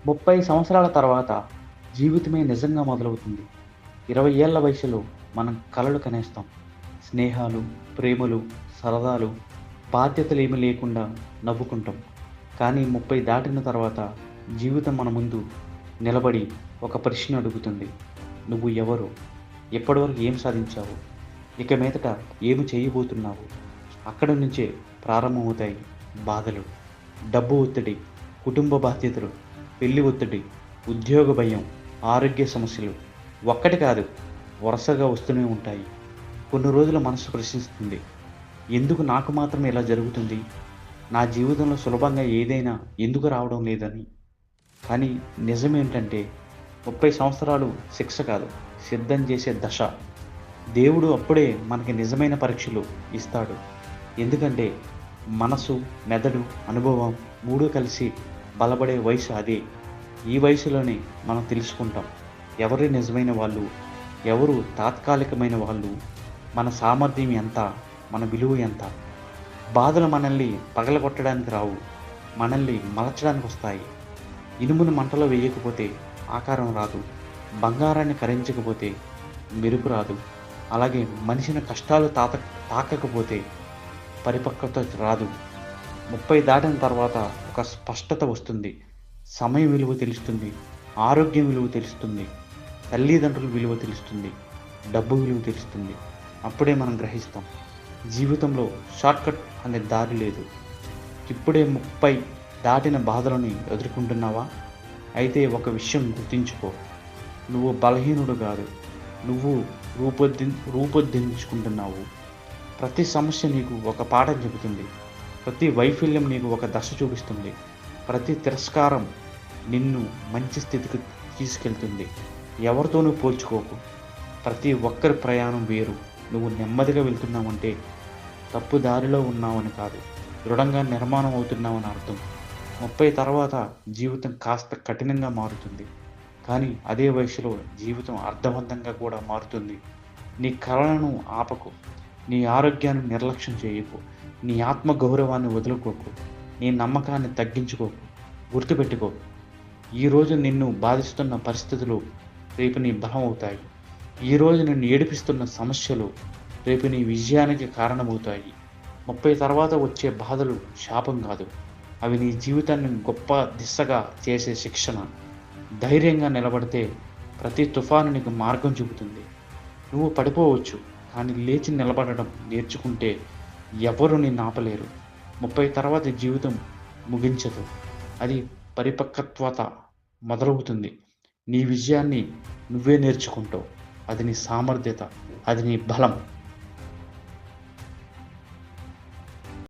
30 సంవత్సరాల తర్వాత జీవితమే నిజంగా మొదలవుతుంది. 20 ఏళ్ల వయసులో మనం కలలు కనేస్తాం. స్నేహాలు, ప్రేమలు, సరదాలు, బాధ్యతలేమీ లేకుండా నవ్వుకుంటాం. కానీ 30 దాటిన తర్వాత జీవితం మన ముందు నిలబడి ఒక ప్రశ్న అడుగుతుంది. నువ్వు ఎవరు? ఇప్పటివరకు ఏం సాధించావు? ఇక మీదట ఏమి చేయబోతున్నావు? అక్కడి నుంచే ప్రారంభమవుతాయి బాధలు. డబ్బు ఒత్తిడి, కుటుంబ బాధ్యతలు, పెళ్లి ఒత్తిడి, ఉద్యోగ భయం, ఆరోగ్య సమస్యలు ఒక్కటి కాదు, వరుసగా వస్తూనే ఉంటాయి. కొన్ని రోజులు మనసు ప్రశ్నిస్తుంది. ఎందుకు నాకు మాత్రమే ఇలా జరుగుతుంది? నా జీవితంలో సులభంగా ఏదైనా ఎందుకు రావడం లేదని. కానీ నిజమేంటంటే 30 సంవత్సరాలు శిక్ష కాదు, సిద్ధం చేసే దశ. దేవుడు అప్పుడే మనకి నిజమైన పరీక్షలు ఇస్తాడు. ఎందుకంటే మనసు, మెదడు, అనుభవం మూడు కలిసి బలపడే వయసు అదే. ఈ వయసులోనే మనం తెలుసుకుంటాం ఎవరు నిజమైన వాళ్ళు, ఎవరు తాత్కాలికమైన వాళ్ళు, మన సామర్థ్యం ఎంత, మన విలువ ఎంత. బాధలు మనల్ని పగలగొట్టడానికి రావు, మనల్ని మలచడానికి వస్తాయి. ఇనుమును మంటలో వేయకపోతే ఆకారం రాదు, బంగారాన్ని కరించకపోతే మెరుపు రాదు. అలాగే మనిషిని కష్టాలు తాకకపోతే పరిపక్వత రాదు. 30 దాటిన తర్వాత ఒక స్పష్టత వస్తుంది. సమయం విలువ తెలుస్తుంది, ఆరోగ్యం విలువ తెలుస్తుంది, తల్లిదండ్రుల విలువ తెలుస్తుంది, డబ్బు విలువ తెలుస్తుంది. అప్పుడే మనం గ్రహిస్తాం జీవితంలో షార్ట్కట్ అనే దారి లేదు. ఇప్పుడే 30 దాటిన బాధలను ఎదుర్కొంటున్నావా? అయితే ఒక విషయం గుర్తుంచుకో, నువ్వు బలహీనుడు కాదు, నువ్వు రూపొందించుకుంటున్నావు. ప్రతి సమస్య నీకు ఒక పాఠం చెబుతుంది, ప్రతి వైఫల్యం నీకు ఒక దశ చూపిస్తుంది, ప్రతి తిరస్కారం నిన్ను మంచి స్థితికి తీసుకెళ్తుంది. ఎవరితోనూ పోల్చుకోకు. ప్రతి ఒక్కరి ప్రయాణం వేరు. నువ్వు నెమ్మదిగా వెళ్తున్నావంటే తప్పు దారిలో ఉన్నావని కాదు, దృఢంగా నిర్మాణం అవుతున్నావని అర్థం. 30 తర్వాత జీవితం కాస్త కఠినంగా మారుతుంది, కానీ అదే వయసులో జీవితం అర్థవంతంగా కూడా మారుతుంది. నీ కలలను ఆపకు, నీ ఆరోగ్యాన్ని నిర్లక్ష్యం చేయకు, నీ ఆత్మ గౌరవాన్ని వదులుకోకు, నీ నమ్మకాన్ని తగ్గించుకోకు. గుర్తుపెట్టుకో, ఈరోజు నిన్ను బాధిస్తున్న పరిస్థితులు రేపు నీ బలం అవుతాయి. ఈరోజు నిన్ను ఏడిపిస్తున్న సమస్యలు రేపు నీ విజయానికి కారణమవుతాయి. 30 తర్వాత వచ్చే బాధలు శాపం కాదు, అవి నీ జీవితాన్ని గొప్ప దిశగా చేసే శిక్షణ. ధైర్యంగా నిలబడితే ప్రతి తుఫాను నీకు మార్గం చూపుతుంది. నువ్వు పడిపోవచ్చు, కానీ లేచి నిలబడడం నేర్చుకుంటే ఎవరు నిన్ను ఆపలేరు. 30 తర్వాత జీవితం ముగించదు, అది పరిపక్వత మొదలవుతుంది. నీ విజయాన్ని నువ్వే నేర్చుకుంటావు. అది నీ సామర్థ్యత, అది నీ బలం.